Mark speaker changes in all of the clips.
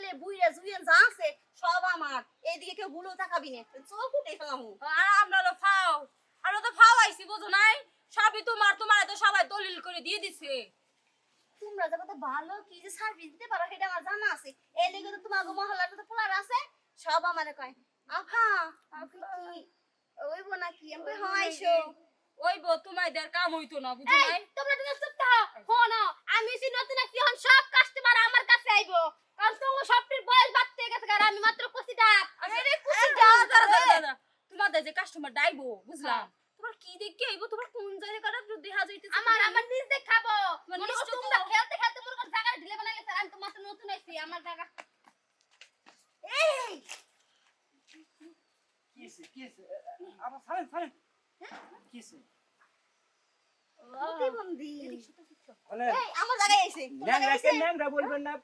Speaker 1: ছেলে বুইরা জুইয়া যা আছে সব আমার। এইদিকে কেউ ভুলেও তাকাবি না, চোখ উঠে ফেলামু।
Speaker 2: আমরা তো ফাও, আমরা তো ফাও আইছি বুঝো নাই, সবই তোমার, তোমার তো সবাই দলিল করে দিয়ে দিছে।
Speaker 1: তোমরা যে কত ভালো কি যে সার্ভিস দিতে পারো সেটা আমার জানা আছে। এই লেগে তো তোমার মহল্লার তো পোলার আছে, সব আমারে কয় আফা আপনি কি ওইব নাকি? আমি হইছো
Speaker 2: ওইবো তোমাদের কাম হইতো না বুঝো নাই।
Speaker 3: তোমরা তো চুপ থাকো। শোনো, আমি সি নতুন একটি হন, সব কাস্টমার আমার কাছে আইবো, কারণ তোমার সবটির বয়স বাড়তে গেছে, আর আমি মাত্র কুচি ডাব।
Speaker 2: আরে কুচি দাও, তোমাদের যে কাস্টমার ডাইবো বুঝলাম, তোমার কি দেখি আইবো, তোমার কোন জায়গাটা দেখা যাইতেছে?
Speaker 3: আমার নিজ দেখাবো।
Speaker 2: তোমার
Speaker 3: মনে
Speaker 2: নিজ
Speaker 3: করো তোমরা খেলতে খেলতে মনে করো জায়গা ঢিলে বানাই গেছে, আমি তো মাত্র নতুন আইছি, আমার জায়গা।
Speaker 1: এই
Speaker 4: কিছে আমার ছাড়েন কিছে
Speaker 1: প্রতিবন্ধী
Speaker 4: মানে
Speaker 1: এই আমার জায়গায় এসে
Speaker 4: ন্যাংরা বলবেন না।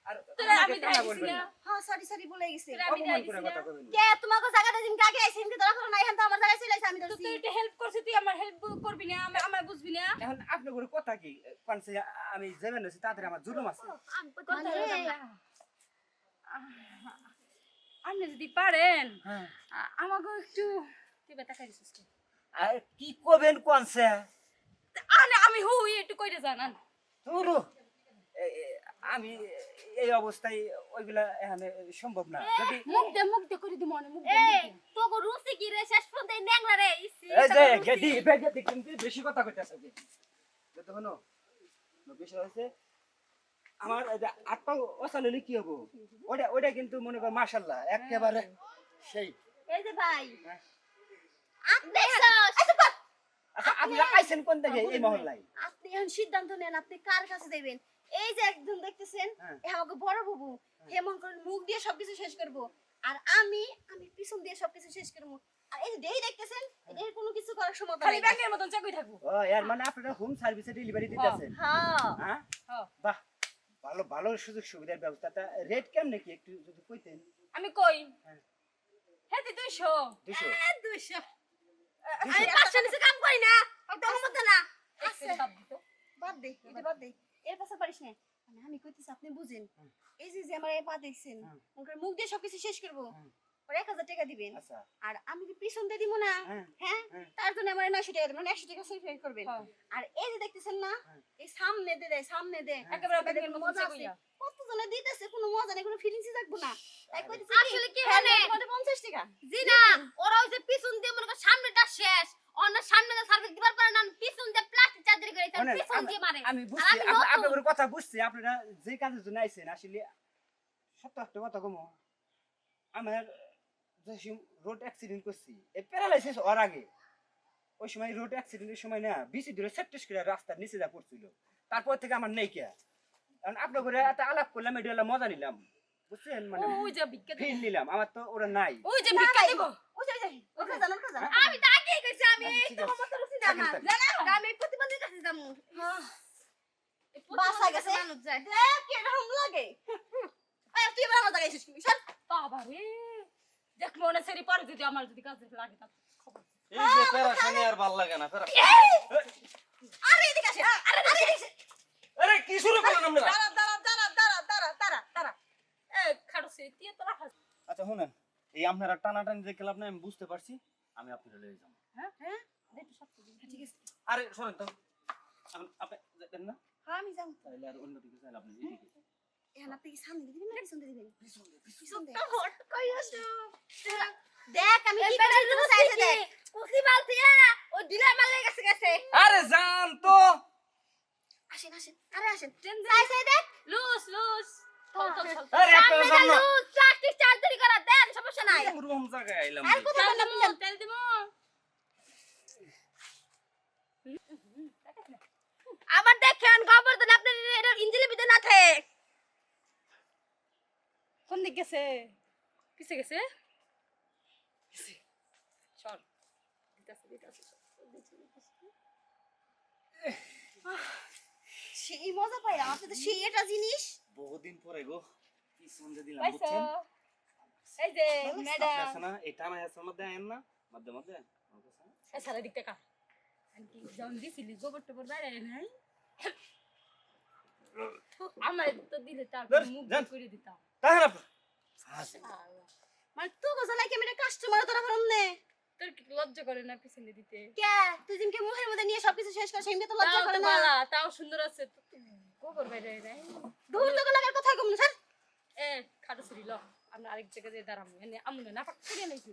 Speaker 4: আর
Speaker 2: তোরা আমি
Speaker 4: আমাকে কেন
Speaker 2: দেখাইছি
Speaker 4: বলবেন
Speaker 2: না,
Speaker 4: না?
Speaker 1: হ্যাঁ সরি বলে গেছে।
Speaker 2: তোরা আমি
Speaker 4: অপমান
Speaker 2: দেখাইছি
Speaker 4: করে
Speaker 2: না।
Speaker 4: কথা কইবেন না।
Speaker 1: কে তোমাকে জায়গাটা দিন আগে আইছে এমনি ধরা করো না, এখন তো আমার জায়গায় চলে আইছে, আমি
Speaker 2: তো
Speaker 1: ধরছি।
Speaker 2: তুই একটু হেল্প করছিস, তুই আমার হেল্প করবি না, আমার বুঝবি না।
Speaker 4: এখন আপনি করে কথা কি কোনছে আমি যাবেন না তাড়াতাড়ি আমার জুলুম আছে।
Speaker 2: আপনি যদি পারেন
Speaker 4: হ্যাঁ
Speaker 2: আমাকে একটু দিবে টাকা দিছিস কি?
Speaker 4: আর কি কবেন কোনছে
Speaker 2: আমি হুই একটু কইরে জানান।
Speaker 4: তুরু আমি এই অবস্থায় ওইগুলা এখানে সম্ভব না। যদি
Speaker 2: মুখ দে করে দি মনে মুখ
Speaker 3: এই তোগো রুচি কি রে, শেষ পর্যন্ত এই ন্যাংরা রে ইসি।
Speaker 4: এই যে গেদি কিন্তু বেশি কথা কইতাছ কি দেখো না বেশি হইছে আমার আটটা ওসাললি কি হবো ওটা কিন্তু মনে কর মাশাআল্লাহ একেবারে সেই।
Speaker 1: এই যে ভাই
Speaker 4: হ্যাঁ।
Speaker 1: আপনি আচ্ছা
Speaker 4: আচ্ছা আপনি আইছেন কোন থেকে এই মহল্লায়?
Speaker 1: আপনি এখন সিদ্ধান্ত নেন আপনি কার কাছে দেবেন। এই যে একদম দেখতেছেন
Speaker 4: হ্যাঁ।
Speaker 1: এ আমাকে বড় বাবু হেমন করে মুখ দিয়ে সবকিছু শেষ করব, আর আমি পিছন দিয়ে সবকিছু শেষ করব। আর এই যে দেই দেখতেছেন এর কোনো কিছু করার সময়
Speaker 2: খালি
Speaker 1: নাই।
Speaker 2: ব্যাংকের মতন চাকরি থাকবো।
Speaker 4: ও এর মানে আপনারা হোম সার্ভিসে ডেলিভারি দিতেছেন?
Speaker 1: হ্যাঁ
Speaker 4: হ্যাঁ
Speaker 2: হ্যাঁ
Speaker 4: বাহ ভালো ভালো সুযোগ সুবিধার ব্যবস্থাটা। রেট কেমন নাকি একটু যদি কইতেন?
Speaker 2: আমি কই
Speaker 4: হ্যাঁ।
Speaker 2: হ্যাঁ 200
Speaker 4: 200
Speaker 2: 200
Speaker 1: আমি 500 নিচে কাম করি না, একদম মত না।
Speaker 2: আচ্ছা
Speaker 1: বাদ দে এটা বাদ দে, এর পাশে পারিস না। মানে আমি কইতেছি আপনি বুঝেন। এই যে আমার এই পা দেখছেন ওকে মুখ দিয়ে সবকিছু শেষ করব, ওর 1000 টাকা দিবেন।
Speaker 4: আচ্ছা
Speaker 1: আর আমি কি পিছন দিয়ে দিব না?
Speaker 4: হ্যাঁ।
Speaker 1: হ্যাঁ
Speaker 4: হ্যাঁ।
Speaker 1: তার জন্য আমার 900 টাকা দিবেন, 100 টাকা সেভ করবেন।
Speaker 2: হ্যাঁ।
Speaker 1: আর এই যে দেখতেছেন না
Speaker 4: হ্যাঁ।
Speaker 1: এই সামনে দে
Speaker 2: একেবারে ব্যাংকের মতন
Speaker 1: মজা
Speaker 2: চাকরি।
Speaker 1: আছে। কত জনে দিতেছে কোনো মজা নেই, কোনো ফিলিংসই থাকবো না। তাই কইতেছি
Speaker 3: আসলে কি হয়?
Speaker 1: 50 টাকা
Speaker 3: জি না, ওরা ওই যে পিছন দিয়ে মনে করো সামনেটা শেষ, অন্য সামনে তো সার্ভিস দিবার পারে না, পিছন দিয়ে প্লাস্টিক চাদর করে তার
Speaker 4: শোনেন,
Speaker 3: পিছন দিয়ে মারে।
Speaker 4: আমি
Speaker 3: আর
Speaker 4: বুঝছি
Speaker 3: আমি নতুন।
Speaker 4: আপনাদের কথা বুঝছি। আপনারা যে কাজের জন্য আইছেন আসলে সত্য একটা কথা কমো আমার যে রোড অ্যাক্সিডেন্ট করছি এই প্যারালাইসিস হওয়ার আগে ওই সময় রোড অ্যাক্সিডেন্টের সময় না বিসি ধরে সেট্টেস করে রাস্তার নিচে যা পড়ছিল। তারপর থেকে আমার নেই কে। কারণ আপনার ঘরে একটা আলাপ করলাম, এটা হলো মজা নিলাম বুঝছেন, মানে
Speaker 2: ওই যে ভিক্ষা দিব,
Speaker 4: ফিল নিলাম। আমার তো ওরা নাই।
Speaker 2: ওই যে ভিক্ষা দিব।
Speaker 1: ওই যে ওকে জানান কা জানা
Speaker 3: আমি তো আগেই কইছি আমি এই
Speaker 4: ঠিক
Speaker 3: তো
Speaker 4: আছে।
Speaker 3: মত রুচি না
Speaker 4: থাকেন,
Speaker 3: আমার।
Speaker 4: থাকেন।
Speaker 3: জানা আমি প্রতিবন্ধীর কাছে যাবো।
Speaker 1: বাসা গেছে
Speaker 3: মানুষ যায়।
Speaker 1: দেখ কি রকম লাগে। এই তুই আমার জায়গায় এসেছিস কি সর।
Speaker 2: বাবা রে, দেখ মনে সেরি পরে যদি আমার যদি কাজে লাগে তা খবর।
Speaker 5: এই যে প্যারাশানি আর ভাল লাগে না প্যারা।
Speaker 1: আরে এদিকে আসেন, আরে এদিকে আসেন।
Speaker 5: আরে কি শুরু করলেন আপনারা?
Speaker 2: দাঁড়া খাড়ো সে দিয়ে তো রাখা।
Speaker 5: আচ্ছা শুনেন, এই আপনারা টানাটানি যে ক্লাব না আমি বুঝতে পারছি, আমি আপনাদের লয়ে যাব।
Speaker 2: হ্যাঁ দেখো সব ঠিক আছে।
Speaker 5: আরে শুনেন তো, আপনি যাবেন না?
Speaker 1: হ্যাঁ আমি যাম।
Speaker 5: তাহলে আর অন্য দিকে চাইলে আপনি এদিকে।
Speaker 1: এখন আপনি কি সামনে দিবেন না পিছন দিবেন? পিছন দে।
Speaker 3: কই আসো?
Speaker 1: দেখ আমি কি করে দিতে চাইছে দেখ।
Speaker 3: কুসি বালতিয়া ও দিলে মালে গেছে।
Speaker 5: আরে জান তো।
Speaker 1: আসেন আরে আসেন চাই দেখ।
Speaker 2: লুজ চল
Speaker 5: আরে একটা জান না।
Speaker 3: প্লাস্টিক চাদর করা দেন, সমস্যা নাই।
Speaker 5: রুম জায়গায় আইলাম।
Speaker 1: আর কত টাকা দিবেন?
Speaker 2: তেল দিব।
Speaker 3: আবার দেখেন গোবর্ধন আপনার এটা ইঞ্জিনের ভিতরে না থাকে।
Speaker 2: কোন দিক গেছে? পিছে গেছে? চল দিতাছে
Speaker 1: সেই মজা পাই আপনি তো সেই এটা জিনিস।
Speaker 5: বহুদিন পরে গো কি সন্ধে দিলাম
Speaker 2: পাইছো?
Speaker 5: বুঝছেন?
Speaker 2: এই যে
Speaker 5: আপনি
Speaker 2: ম্যাডাম
Speaker 5: আছে না এটা না আছে মধ্যে আইন না মধ্যে মধ্যে আমার কাছে না?
Speaker 2: এই সারা দিক থেকে আন্টি যখন দিছিলি গোবর টোবর বাইরে নাই আমার তো দিলে তার
Speaker 5: ধর,
Speaker 2: মুখ
Speaker 5: যান।
Speaker 2: করে দিতাম।
Speaker 4: তাহলে
Speaker 1: মানে তুই গোজা নাকি আমি কাস্টমার তোরা ফরম নে
Speaker 2: তোর কি লজ্জা করে না পিছনে দিতে?
Speaker 1: কে তুই জিমকে মুখের মধ্যে নিয়ে সবকিছু শেষ করে সেমকে তো লজ্জা
Speaker 2: তাও
Speaker 1: করে
Speaker 2: তো
Speaker 1: না
Speaker 2: বালা, তাও সুন্দর আছে। গোবর বাইরে নাই।
Speaker 1: দূর তো লাগার কথা কম না স্যার
Speaker 2: এ খাটো ছুরি ল, আমরা আরেক জায়গায় যেয়ে দাঁড়াবো। এনে আমুনে না পাক করে নাইছি।